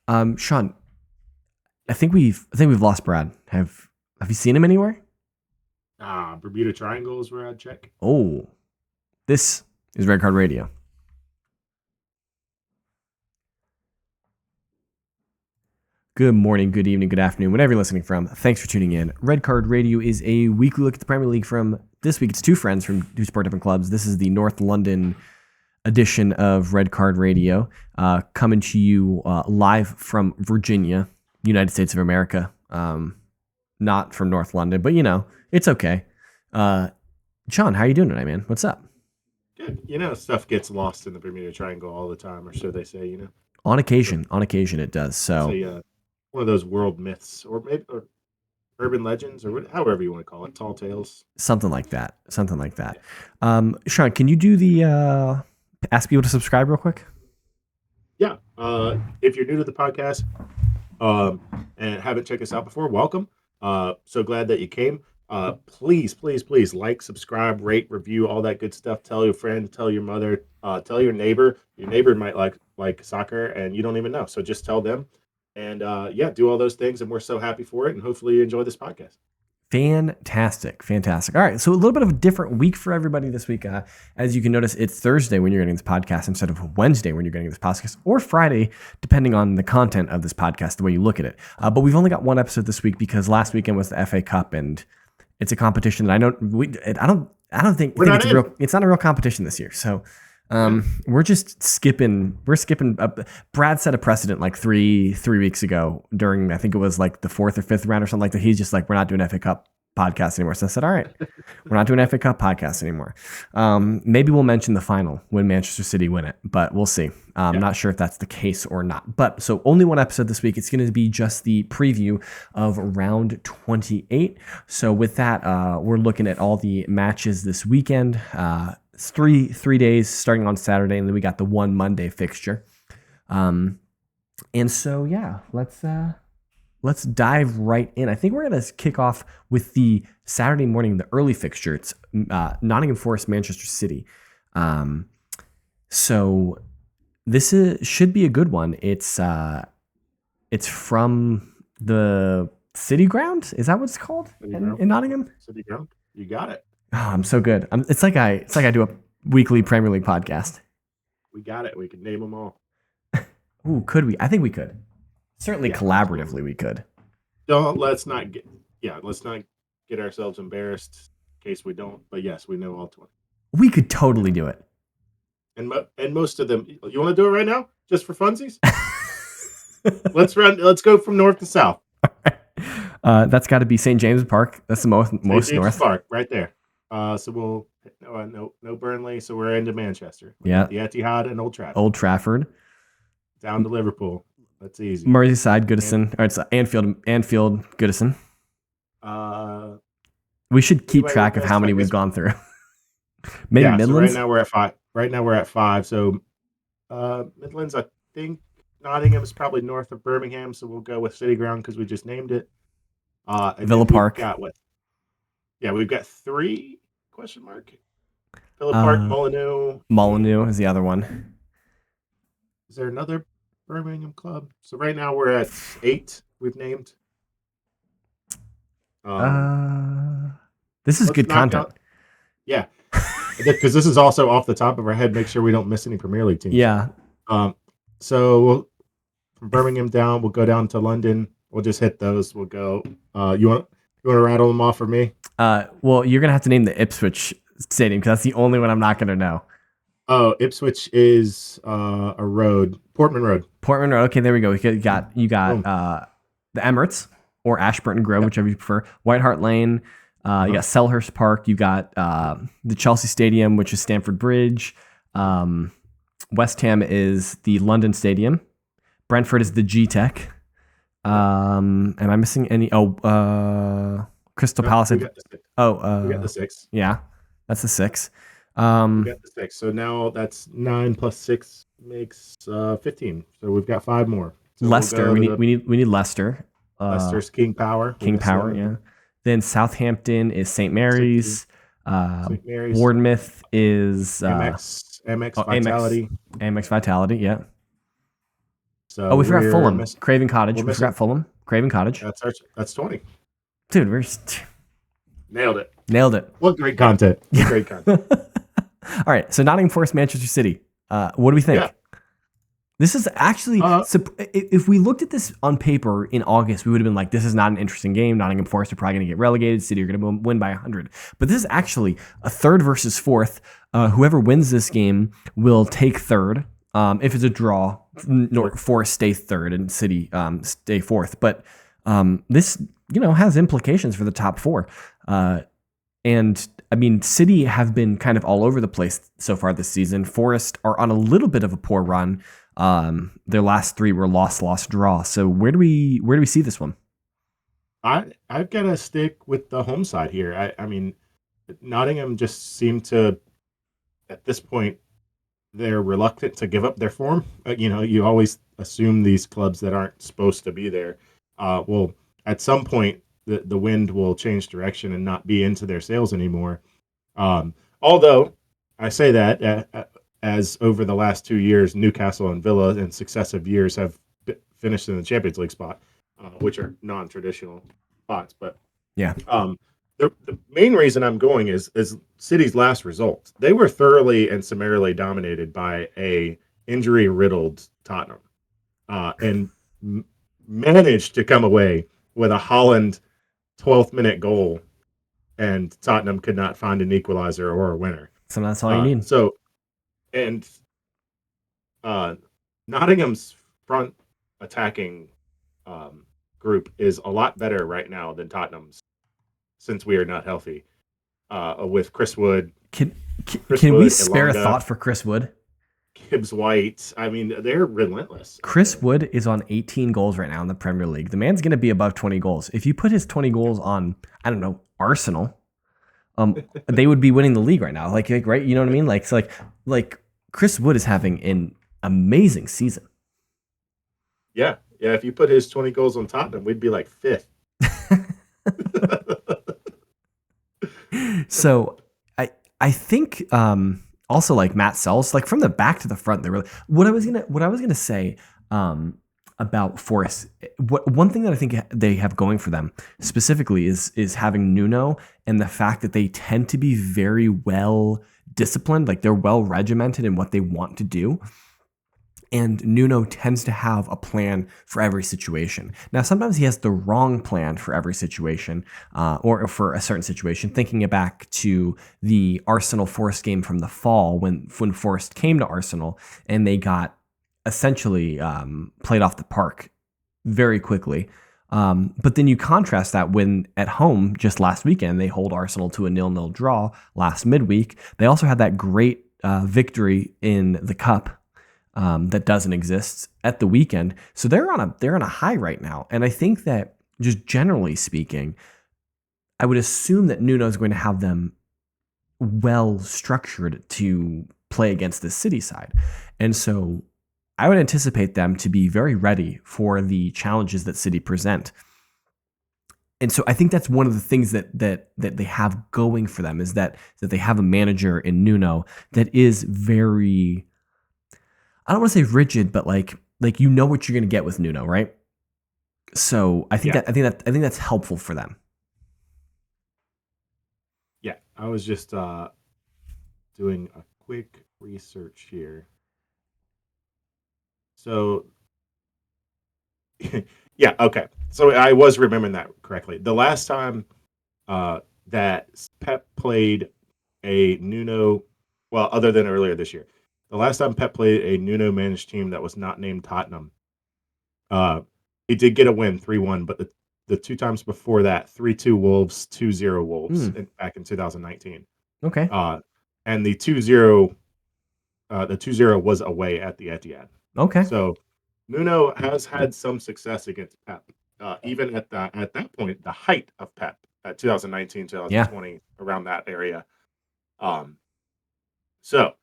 Sean, I think we've lost Brad. Have you seen him anywhere? Bermuda Triangle is where I'd check. Oh, this is Red Card Radio. Good morning, good evening, good afternoon, whenever you're listening from. Thanks for tuning in. Red Card Radio is a weekly look at the Premier League from this week. It's two friends from two sport different clubs. This is the North London edition of Red Card Radio, coming to you live from Virginia, United States of America. Not from North London, but it's okay. Sean, how are you doing tonight, man? What's up? Good. Stuff gets lost in the Bermuda Triangle all the time, or so they say. On occasion it does. So one of those world myths, or maybe urban legends, or however you want to call it, tall tales, something like that. Sean, can you do the ask people to subscribe real quick? Yeah. If you're new to the podcast and haven't checked us out before, welcome. So glad that you came. Please like, subscribe, rate, review, all that good stuff. Tell your friend, tell your mother, tell your neighbor. Your neighbor might like soccer and you don't even know. So just tell them and do all those things. And we're so happy for it. And hopefully you enjoy this podcast. Fantastic. All right. So a little bit of a different week for everybody this week. As you can notice, it's Thursday when you're getting this podcast instead of Wednesday when you're getting this podcast, or Friday, depending on the content of this podcast, the way you look at it. But we've only got one episode this week because last weekend was the FA Cup, and it's a competition that I don't think it's not a real competition this year. So we're just skipping. Brad set a precedent like three weeks ago during, I think it was like the fourth or fifth round or something like that. He's just like, we're not doing FA Cup podcast anymore. So I said, all right, we're not doing FA Cup podcast anymore. Maybe we'll mention the final when Manchester City win it, but we'll see. I'm not sure if that's the case or not. But so only one episode this week. It's going to be just the preview of round 28. So with that, we're looking at all the matches this weekend. It's three days starting on Saturday, and then we got the one Monday fixture. And so let's dive right in. I think we're going to kick off with the Saturday morning, the early fixture. It's Nottingham Forest, Manchester City. So this should be a good one. It's from the City Ground. Is that what it's called in Nottingham? City Ground. You got it. Oh, I'm so good. It's like I do a weekly Premier League podcast. We got it. We could name them all. Ooh, could we? I think we could. Certainly, collaboratively, we could. Let's not get ourselves embarrassed in case we don't. But yes, we know all 20. We could totally do it. And most of them. You want to do it right now, just for funsies? Let's go from north to south. That's got to be St. James Park. That's the most north. Park, right there. So we'll no Burnley. So we're into Manchester. Yeah, the Etihad and Old Trafford. Down to Liverpool. That's easy. Merseyside, Goodison. Or it's Anfield, Goodison. We should keep track of how many we've gone through. Maybe Midlands. So right now we're at five. So Midlands, I think Nottingham is probably north of Birmingham. So we'll go with City Ground because we just named it. Villa Park. We've got 3 ? Villa Park, Molineux is the other one. Is there another Birmingham club? So right now we're at 8. We've named. This is good content. Yeah, because this is also off the top of our head. Make sure we don't miss any Premier League teams. Yeah. So from Birmingham down, we'll go down to London. We'll just hit those. We'll go. You want to rattle them off for me? Well, you're gonna have to name the Ipswich Stadium because that's the only one I'm not gonna know. Oh, Ipswich is a road, Portman Road. Okay, there we go. You got the Emirates or Ashburton Grove, whichever you prefer. White Hart Lane. You got Selhurst Park. You got the Chelsea Stadium, which is Stamford Bridge. West Ham is the London Stadium. Brentford is the G-Tech. Am I missing any? Crystal Palace. We got the 6. Yeah, that's the 6. We got the 6. So now that's 9 plus 6 makes 15. So we've got 5 more. So Leicester. We need Leicester. Leicester's King Power. Yeah. Then Southampton is St. Mary's. Bournemouth is Amex Vitality. Amex Vitality. Yeah. Oh, So we forgot we're Fulham, missing. Craven Cottage. We're We missing. forgot Fulham, Craven Cottage. That's 20. Dude, Nailed it. nailed it. What great content. What Yeah. great content. All right. So Nottingham Forest, Manchester City. What do we Yeah. think? This is actually, if we looked at this on paper in August, we would have been like, this is not an interesting game. Nottingham Forest are probably going to get relegated. City are going to win by 100. But this is actually a third versus fourth. Whoever wins this game will take third. If it's a draw, Forest stay third and City stay fourth. But this, has implications for the top four. And I mean, City have been kind of all over the place so far this season. Forest are on a little bit of a poor run. Their last three were loss, draw. So where do we see this one? I've got to stick with the home side here. I mean, Nottingham just seemed to, at this point, they're reluctant to give up their form. You always assume these clubs that aren't supposed to be there will, at some point, the wind will change direction and not be into their sails anymore. Although I say that as over the last 2 years, Newcastle and Villa in successive years have finished in the Champions League spot, which are non-traditional spots. But yeah, the main reason I'm going is City's last results. They were thoroughly and summarily dominated by a injury-riddled Tottenham, and managed to come away with a Holland 12th minute goal, and Tottenham could not find an equalizer or a winner. So that's all you need. And Nottingham's front attacking group is a lot better right now than Tottenham's, since we are not healthy. With Chris Wood. Can we spare a thought for Chris Wood? Gibbs White. I mean, they're relentless. Chris Wood is on 18 goals right now in the Premier League. The man's going to be above 20 goals. If you put his 20 goals on, I don't know, Arsenal, they would be winning the league right now. Like right? You know what I mean? Like Chris Wood is having an amazing season. Yeah. If you put his 20 goals on Tottenham, we'd be like fifth. So I think also like Matt Sells, like from the back to the front, they really. What I was gonna say about Forest. One thing that I think they have going for them specifically is having Nuno, and the fact that they tend to be very well disciplined, like they're well regimented in what they want to do. And Nuno tends to have a plan for every situation. Now, sometimes he has the wrong plan for every situation, or for a certain situation. Thinking back to the Arsenal Forest game from the fall, when Forest came to Arsenal and they got essentially played off the park very quickly. But then you contrast that when at home just last weekend they hold Arsenal to a 0-0 draw last midweek. They also had that great victory in the cup. That doesn't exist at the weekend. So they're on a high right now. And I think that just generally speaking, I would assume that Nuno is going to have them well structured to play against the City side. And so I would anticipate them to be very ready for the challenges that City present. And so I think that's one of the things that they have going for them, is that they have a manager in Nuno that is very, I don't want to say rigid, but like you know what you're going to get with Nuno, right? So I think that's helpful for them. Yeah, I was just doing a quick research here. So yeah, okay. So I was remembering that correctly. The last time that Pep played a Nuno, well, other than earlier this year, the last time Pep played a Nuno managed team that was not named Tottenham, he did get a win 3-1, but the two times before that, 3-2 Wolves, 2-0 Wolves back in 2019. Okay. And the 2-0 was away at the Etihad. Okay. So Nuno has had some success against Pep, even at that point, the height of Pep at 2019, 2020, around that area. So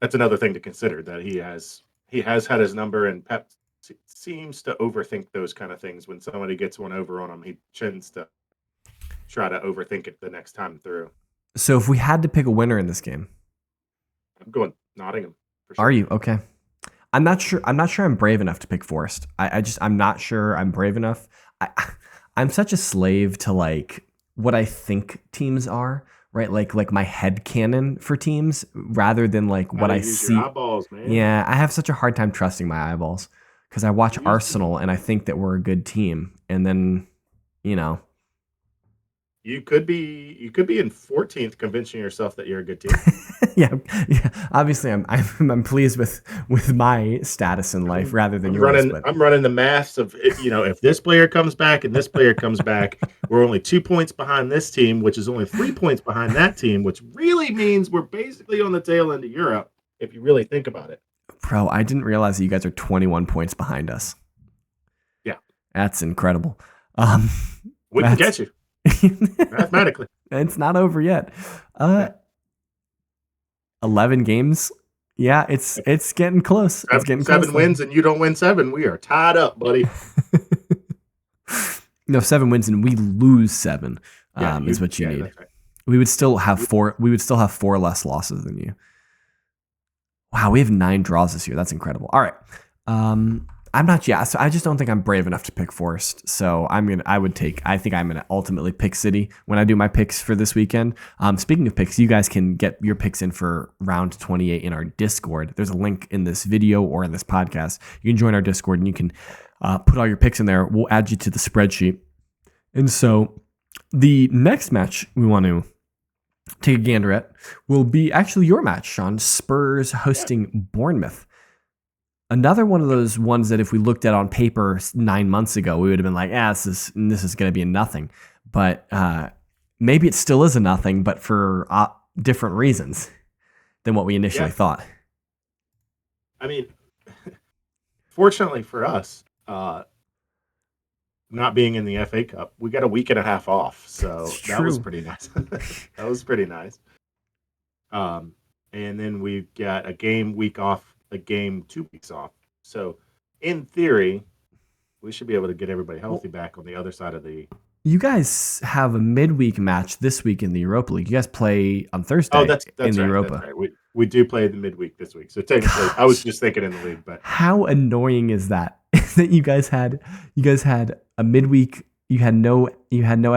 that's another thing to consider, that he has had his number, and Pep seems to overthink those kind of things. When somebody gets one over on him, he tends to try to overthink it the next time through. So if we had to pick a winner in this game, I'm going Nottingham. For sure. Are you? Okay. I'm not sure. I'm not sure I'm brave enough to pick Forest. I'm not sure I'm brave enough. I, I'm such a slave to like what I think teams are, right? Like my head canon for teams rather than like what Gotta I use your see. eyeballs, man. Yeah, I have such a hard time trusting my eyeballs because I watch Use them. Arsenal and I think that we're a good team, and then you know, You could be in 14th, convincing yourself that you're a good team. yeah, yeah. Obviously, I'm pleased with my status in life I'm, rather than I'm yours, running. but I'm running the maths of if this player comes back and this player comes back, we're only 2 points behind this team, which is only 3 points behind that team, which really means we're basically on the tail end of Europe if you really think about it. bro, I didn't realize that you guys are 21 points behind us. Yeah, That's incredible. Um, we can that's catch you mathematically. it's not over yet. Uh, Yeah. 11 games. Yeah, it's getting close. It's getting close Seven though. wins and you don't win seven. We are tied up, buddy. No, 7 wins and we lose seven. Yeah, Is what you need. that's right. We would still have four. We would still have four less losses than you. Wow, we have 9 draws this year. That's incredible. All right. I'm not. Yeah, so I just don't think I'm brave enough to pick Forest. So I think I'm gonna ultimately pick City when I do my picks for this weekend. Speaking of picks, you guys can get your picks in for round 28 in our Discord. There's a link in this video or in this podcast. You can join our Discord and you can put all your picks in there. We'll add you to the spreadsheet. And so the next match we want to take a gander at will be actually your match, Sean. Spurs Yeah. hosting Bournemouth. Another one of those ones that if we looked at on paper 9 months ago, we would have been like, this is going to be a nothing. But maybe it still is a nothing, but for different reasons than what we initially Yeah. thought. I mean, fortunately for us, not being in the FA Cup, we got a week and a half off. So It's that was true. pretty nice. That was pretty nice. And then we got a game week off, a game 2 weeks off. So in theory, we should be able to get everybody healthy back on the other side of the. You guys have a midweek match this week in the Europa League. You guys play on Thursday Oh, in that's the right. That's Europa. right. We do play the midweek this week. So technically, I was Gosh, just thinking in the league, but how annoying is that? That you guys had a midweek. You had no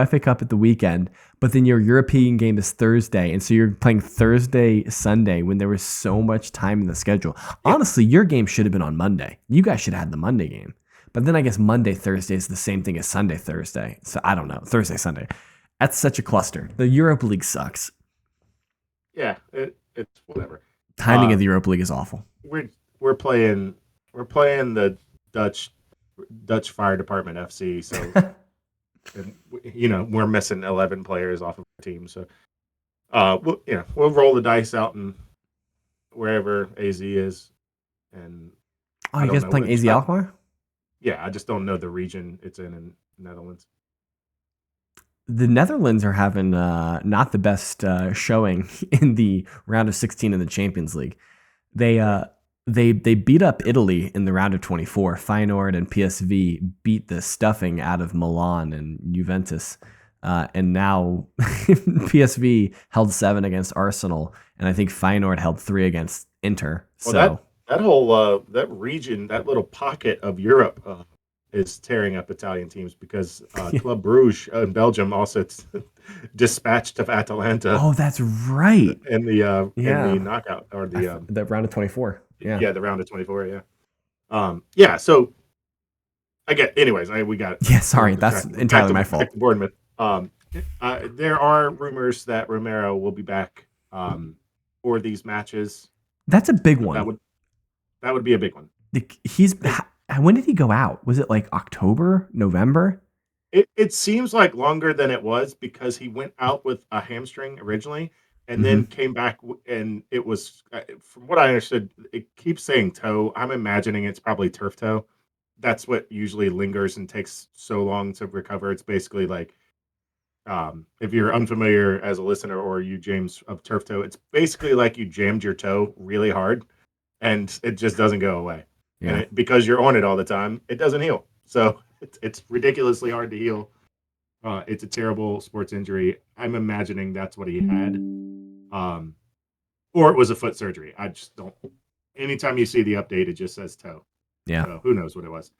FA Cup at the weekend, but then your European game is Thursday, and so you're playing Thursday, Sunday when there was so much time in the schedule. yeah, Honestly, your game should have been on Monday. You guys should have had the Monday game. But then I guess Monday, Thursday is the same thing as Sunday, Thursday. So I don't know. Thursday, Sunday. That's such a cluster. The Europa League sucks. yeah, it's whatever. Timing of the Europa League is awful. We're playing the Dutch Fire Department FC, so and we're missing 11 players off of our team, so we'll roll the dice out and wherever AZ is, and Oh, I you don't guys know playing which. AZ Alkmaar? Yeah, I just don't know the region it's in Netherlands. The Netherlands are having not the best showing in the round of 16 in the Champions League. They beat up Italy in the round of 24. Feyenoord and PSV beat the stuffing out of Milan and Juventus. And now PSV held 7 against Arsenal, and I think Feyenoord held 3 against Inter. Well, So that whole that region, that little pocket of Europe, is tearing up Italian teams because Club Bruges in Belgium also dispatched of Atalanta oh, that's right. in the Yeah, knockout or the the round of 24. Yeah. the round of 24. Yeah, yeah. So I get. Anyways, we got Yeah, we're sorry. That's distracted. Back entirely to my back fault. to Bournemouth. There are rumors that Romero will be back for these matches. That's a big So that one. would be a big one. He's And when did he go out? Was it like October, November? it seems like longer than it was because he went out with a hamstring originally and then Hmm. came back and it was from what I understood, it keeps saying toe. I'm imagining it's probably turf toe. That's what usually lingers and takes so long to recover. It's basically like if you're unfamiliar as a listener or you James of turf toe, it's basically like you jammed your toe really hard and it just doesn't go away. And Yeah. because you're on it all the time, it doesn't heal. So it's ridiculously hard to heal. It's a terrible sports injury. I'm imagining that's what he had, or it was a foot surgery. I just don't. anytime you see the update, it just says toe. Yeah. So who knows what it was.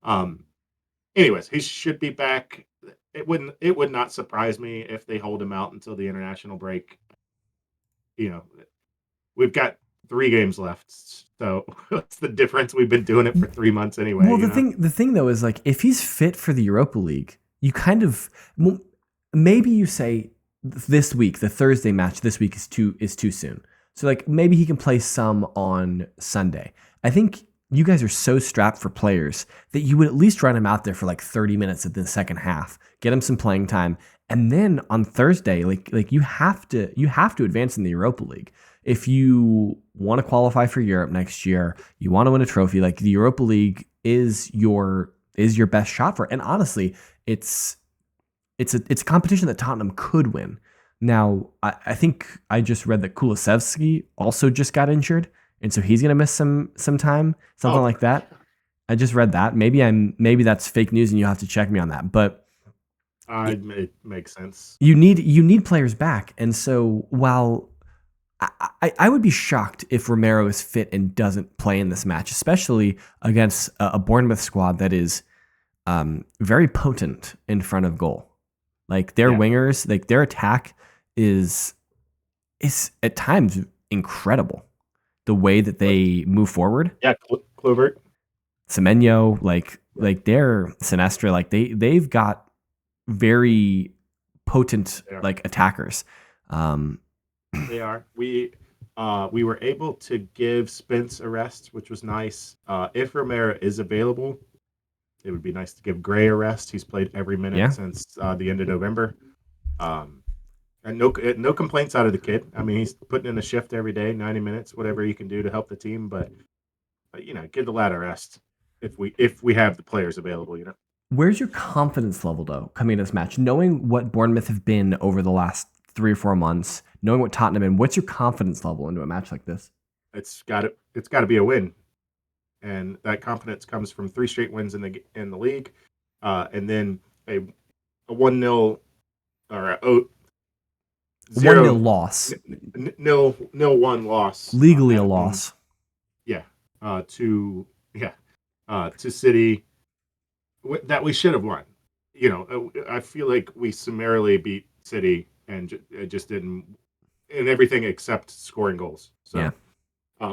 Um, Anyways, he should be back. It would not surprise me if they hold him out until the international break. You know, we've got 3 games left. So what's the difference? We've been doing it for 3 months anyway. Well, the thing though is like if he's fit for the Europa League, you kind of well, maybe you say this week, the Thursday match this week is too soon. So like maybe he can play some on Sunday. I think you guys are so strapped for players that you would at least run him out there for like 30 minutes at the second half, get him some playing time, and then on Thursday, like you have to advance in the Europa League. If you want to qualify for Europe next year, you want to win a trophy, like the Europa League is your best shot for it. And honestly, it's a competition that Tottenham could win. Now, I think I just read that Kulusevski also just got injured, and so he's gonna miss some time, something like that. I just read that. Maybe that's fake news, and you have to check me on that. But it makes sense. you need players back, and so while I would be shocked if Romero is fit and doesn't play in this match, especially against a Bournemouth squad that is very potent in front of goal. Like their wingers, like their attack is at times incredible. The way that they move forward. Yeah, Clovert, Semenyo, like they're Sinestra, like they've got very potent like attackers. They are. We were able to give Spence a rest, which was nice. If Romero is available, it would be nice to give Gray a rest. He's played every minute since the end of November. And no complaints out of the kid. I mean, he's putting in a shift every day, 90 minutes, whatever he can do to help the team. But give the lad a rest if we have the players available. Where's your confidence level though coming into this match, knowing what Bournemouth have been over the last 3 or 4 months, knowing what Tottenham been? What's your confidence level into a match like this? It's got to be a win, and that confidence comes from 3 straight wins in the league, and then a 1-0 or a 1-0 loss, 0-1 loss, legally a loss. To City that we should have won. I feel like we summarily beat City and it just didn't in everything except scoring goals. So,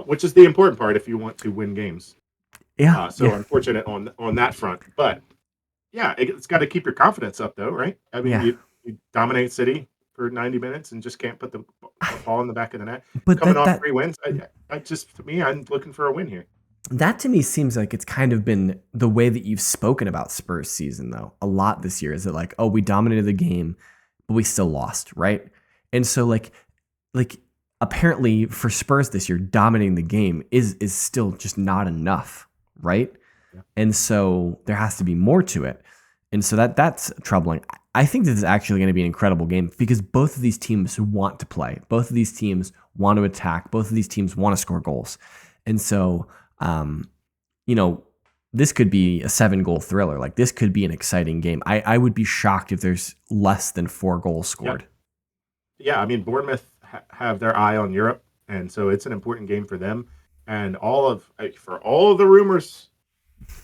which is the important part if you want to win games. Unfortunate on that front, but it's got to keep your confidence up though, right? I mean, you dominate City for 90 minutes and just can't put the ball in the back of the net. But coming off 3 wins, I'm looking for a win here. That to me seems like it's kind of been the way that you've spoken about Spurs season though a lot this year. Is it like, oh, we dominated the game, but we still lost, right? And so like apparently for Spurs this year, dominating the game is still just not enough, right? Yeah. And so there has to be more to it. And so that's troubling. I think this is actually going to be an incredible game because both of these teams want to play. Both of these teams want to attack. Both of these teams want to score goals. And so, this could be a 7-goal thriller. Like this could be an exciting game. I would be shocked if there's less than 4 goals scored. Yeah, I mean, Bournemouth have their eye on Europe, and so it's an important game for them. And for all of the rumors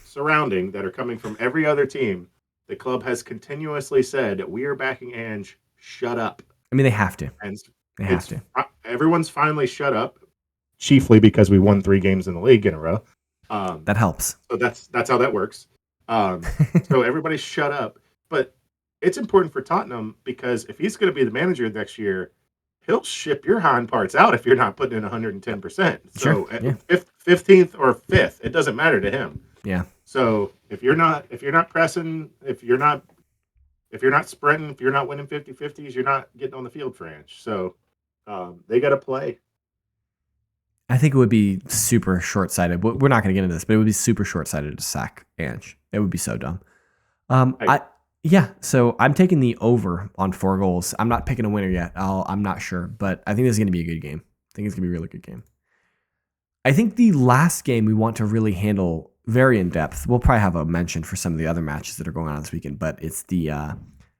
surrounding that are coming from every other team, the club has continuously said, we are backing Ange, shut up. I mean, they have to. And they have to. Everyone's finally shut up, chiefly because we won 3 games in the league in a row. That helps. So that's how that works. So everybody's shut up. But it's important for Tottenham because if he's going to be the manager next year, he'll ship your hind parts out if you're not putting in 110%. So 15th or 5th, it doesn't matter to him. Yeah. So if you're not pressing, if you're not sprinting, if you're not winning 50-50s, you're not getting on the field for Ange. So they got to play. I think it would be super short-sighted. We're not going to get into this, but it would be super short-sighted to sack Ange. It would be so dumb. So I'm taking the over on 4 goals. I'm not picking a winner yet. I'm not sure, but I think this is going to be a good game. I think it's going to be a really good game. I think the last game we want to really handle very in depth, we'll probably have a mention for some of the other matches that are going on this weekend, but it's the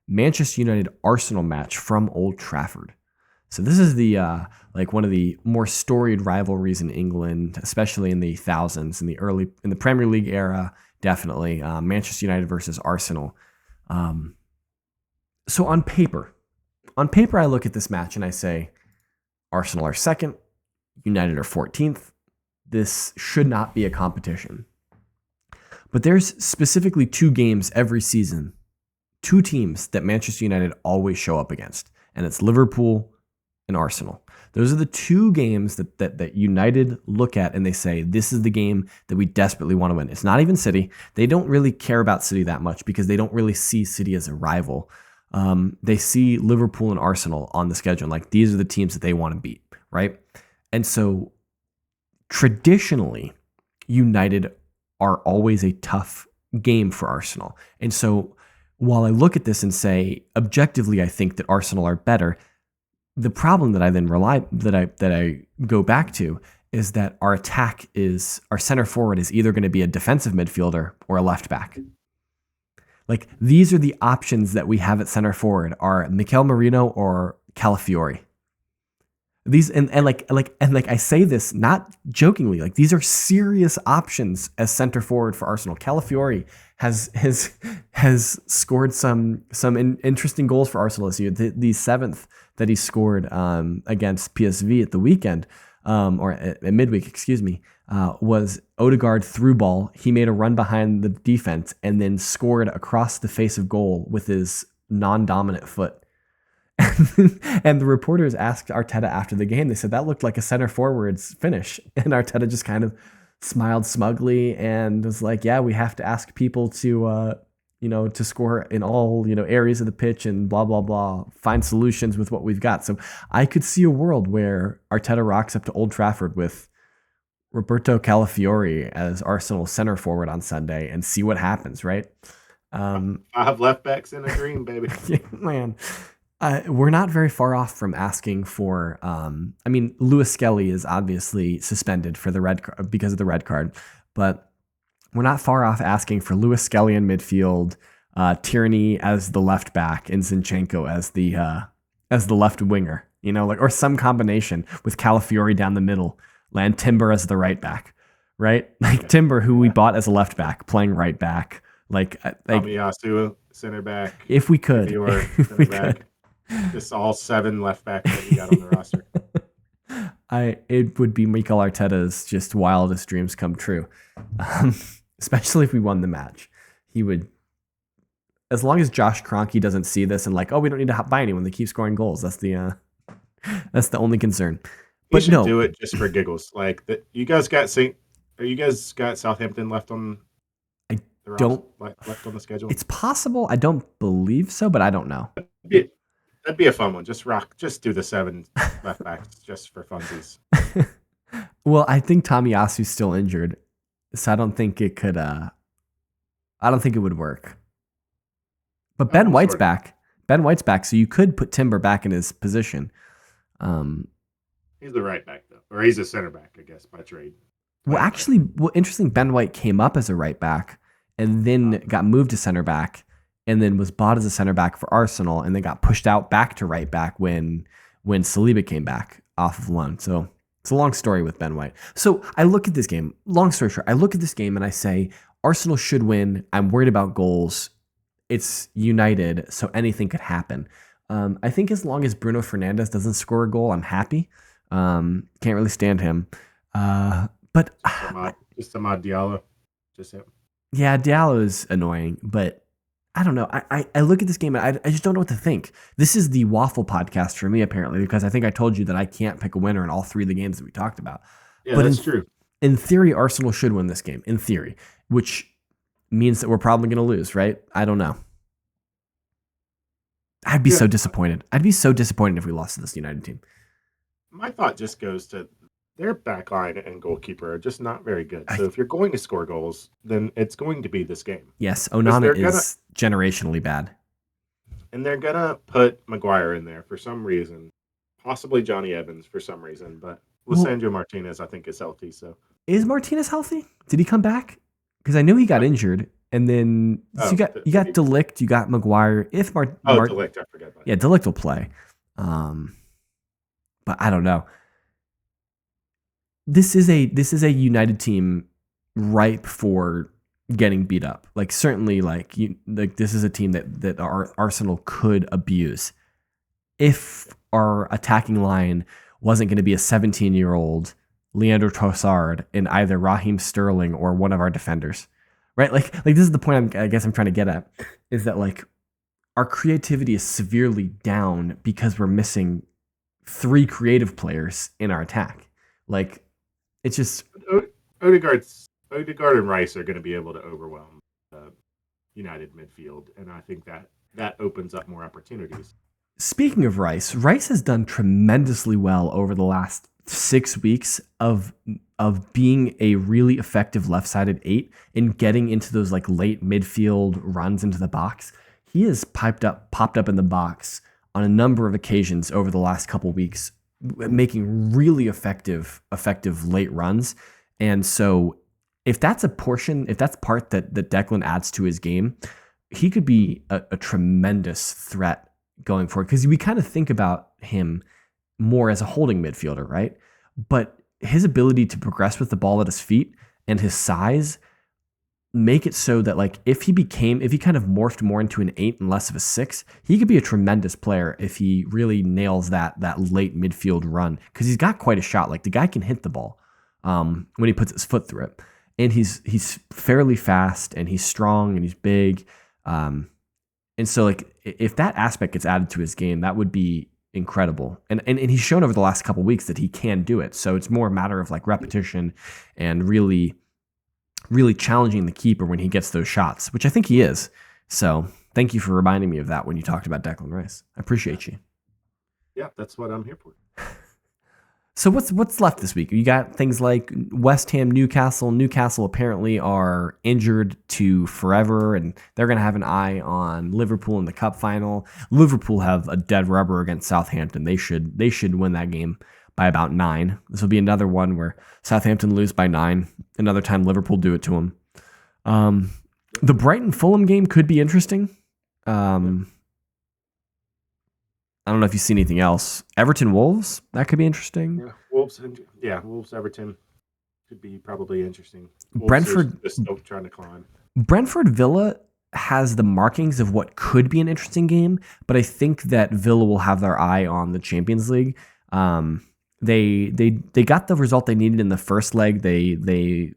Manchester United Arsenal match from Old Trafford. So this is the like one of the more storied rivalries in England, especially in the thousands, in the Premier League era, definitely. Manchester United versus Arsenal. So on paper, I look at this match and I say, Arsenal are second, United are 14th. This should not be a competition. But there's specifically two games every season, two teams that Manchester United always show up against, and it's Liverpool and Arsenal. Those are the two games that United look at and they say, this is the game that we desperately want to win. It's not even City. They don't really care about City that much because they don't really see City as a rival. They see Liverpool and Arsenal on the schedule. Like, these are the teams that they want to beat, right? And so traditionally, United are always a tough game for Arsenal. And so while I look at this and say, objectively, I think that Arsenal are better, the problem that I then that I go back to is that our center forward is either going to be a defensive midfielder or a left back. Like, these are the options that we have at center forward are Mikel Merino or Calafiori. These and I say this not jokingly, like, these are serious options as center forward for Arsenal. Calafiori has scored some interesting goals for Arsenal this year. The seventh that he scored against PSV at the weekend, or at midweek, excuse me, was Odegaard through ball. He made a run behind the defense and then scored across the face of goal with his non-dominant foot. And the reporters asked Arteta after the game. They said that looked like a center forward's finish, and Arteta just kind of smiled smugly and was like, "Yeah, we have to ask people to, to score in all areas of the pitch and blah blah blah. Find solutions with what we've got." So I could see a world where Arteta rocks up to Old Trafford with Roberto Calafiori as Arsenal center forward on Sunday and see what happens. Right? I have left backs in a dream, baby. Yeah, man. We're not very far off from asking for. Lewis Skelly is obviously suspended for because of the red card, but we're not far off asking for Lewis Skelly in midfield, Tierney as the left back, and Zinchenko as the left winger. Or some combination with Calafiori down the middle, and Timber as the right back, right? Like Timber, who we bought as a left back, playing right back. Tomiyasu, center back. If we could, Just all 7 left backs that you got on the roster. It would be Mikel Arteta's just wildest dreams come true, especially if we won the match. He would, as long as Josh Kroenke doesn't see this and we don't need to buy anyone. They keep scoring goals. That's the only concern. But should do it just for giggles. You guys got Southampton left on. Left on the schedule. It's possible. I don't believe so, but I don't know. That'd be a fun one. Just do the 7 left backs just for funsies. Well, I think Tomiyasu's still injured, so I don't think it could. I don't think it would work. But Ben White's back. Ben White's back, so you could put Timber back in his position. He's the right back though, or he's a center back, I guess, by trade. Interesting. Ben White came up as a right back and then got moved to center back. And then was bought as a center back for Arsenal, and then got pushed out back to right back when Saliba came back off of loan. So it's a long story with Ben White. So I look at this game. Long story short, I look at this game and I say Arsenal should win. I'm worried about goals. It's United, so anything could happen. I think as long as Bruno Fernandes doesn't score a goal, I'm happy. Can't really stand him. But just Amad Diallo, just him. Yeah, Diallo is annoying, but. I don't know. I look at this game and I just don't know what to think. This is the waffle podcast for me, apparently, because I think I told you that I can't pick a winner in all 3 of the games that we talked about. Yeah, but that's true. In theory, Arsenal should win this game, in theory, which means that we're probably going to lose, right? I don't know. I'd be so disappointed. I'd be so disappointed if we lost to this United team. My thought just goes to their back line and goalkeeper are just not very good. So if you're going to score goals, then it's going to be this game. Yes, Onana is generationally bad. And they're going to put Maguire in there for some reason. Possibly Johnny Evans for some reason. But Lisandro Martinez, I think, is healthy. So is Martinez healthy? Did he come back? Because I knew he got injured. And then you got De Ligt, you got Maguire. De Ligt, I forget about. Yeah, De Ligt will play. but I don't know. This is a United team ripe for getting beat up. Like certainly, like this is a team that our Arsenal could abuse if our attacking line wasn't going to be a 17-year-old Leandro Trossard and either Raheem Sterling or one of our defenders, right? Like this is the point I guess I'm trying to get at, is that like our creativity is severely down because we're missing 3 creative players in our attack. Like it's just Odegaard and Rice are going to be able to overwhelm United midfield, and I think that opens up more opportunities. Speaking of Rice has done tremendously well over the last 6 weeks of being a really effective left-sided 8 and getting into those like late midfield runs into the box. He has popped up in the box on a number of occasions over the last couple weeks, making really effective late runs. And so if that's part that Declan adds to his game, he could be a tremendous threat going forward, because we kind of think about him more as a holding midfielder, right? But his ability to progress with the ball at his feet and his size make it so that like if he kind of morphed more into an 8 and less of a 6, he could be a tremendous player if he really nails that late midfield run, because he's got quite a shot. Like the guy can hit the ball when he puts his foot through it, and he's fairly fast and he's strong and he's big. And so like if that aspect gets added to his game, that would be incredible. And he's shown over the last couple of weeks that he can do it. So it's more a matter of like repetition and really challenging the keeper when he gets those shots, which I think he is. So thank you for reminding me of that when you talked about Declan Rice. I appreciate you. Yeah, that's what I'm here for. So what's left this week? You got things like West Ham, Newcastle. Newcastle apparently are injured to forever, and they're going to have an eye on Liverpool in the cup final. Liverpool have a dead rubber against Southampton. They should win that game by about 9. This will be another one where Southampton lose by 9. Another time Liverpool do it to them. The Brighton-Fulham game could be interesting. I don't know if you see anything else. Everton-Wolves, that could be interesting. Yeah, Wolves-Everton could be probably interesting. Brentford is still trying to climb. Brentford-Villa has the markings of what could be an interesting game, but I think that Villa will have their eye on the Champions League. They got the result they needed in the first leg. They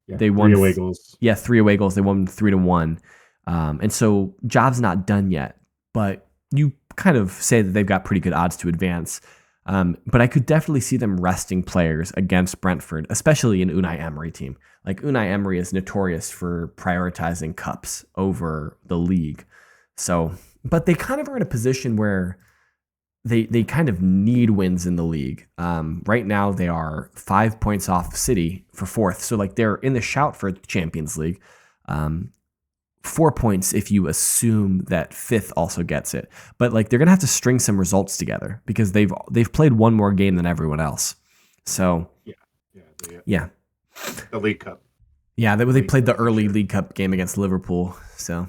won 3 away goals. Yeah, 3 away goals. They won 3-1. And so job's not done yet, but you kind of say that they've got pretty good odds to advance. But I could definitely see them resting players against Brentford, especially an Unai Emery team. Like Unai Emery is notorious for prioritizing cups over the league. So, but they kind of are in a position where they kind of need wins in the league. Right now they are 5 points off City for 4th. So like they're in the shout for the Champions League. 4 points if you assume that 5th also gets it. But like they're gonna have to string some results together because they've played one more game than everyone else. So yeah. The League Cup. Yeah, they played the early League Cup game against Liverpool. So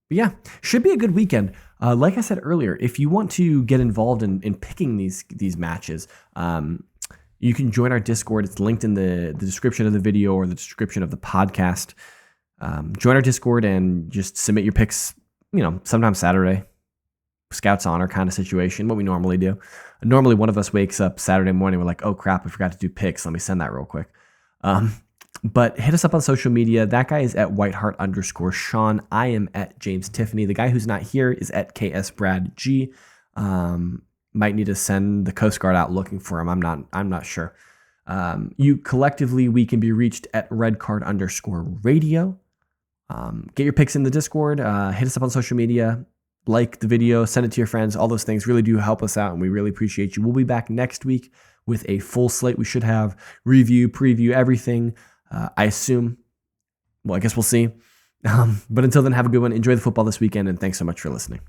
but yeah, should be a good weekend. Like I said earlier, if you want to get involved in picking these matches, you can join our Discord. It's linked in the description of the video or the description of the podcast. Join our Discord and just submit your picks, sometime Saturday. Scout's honor kind of situation, what we normally do. Normally one of us wakes up Saturday morning, we're like, oh crap, I forgot to do picks. Let me send that real quick. But hit us up on social media. That guy is at @whiteheart_Sean. I am at James Tiffany. The guy who's not here is at KSBradG. Might need to send the Coast Guard out looking for him. I'm not sure. You collectively, we can be reached at redcard_radio. Get your picks in the Discord. Hit us up on social media. Like the video, send it to your friends. All those things really do help us out, and we really appreciate you. We'll be back next week with a full slate. We should have review, preview, everything. I assume. Well, I guess we'll see. But until then, have a good one. Enjoy the football this weekend, and thanks so much for listening.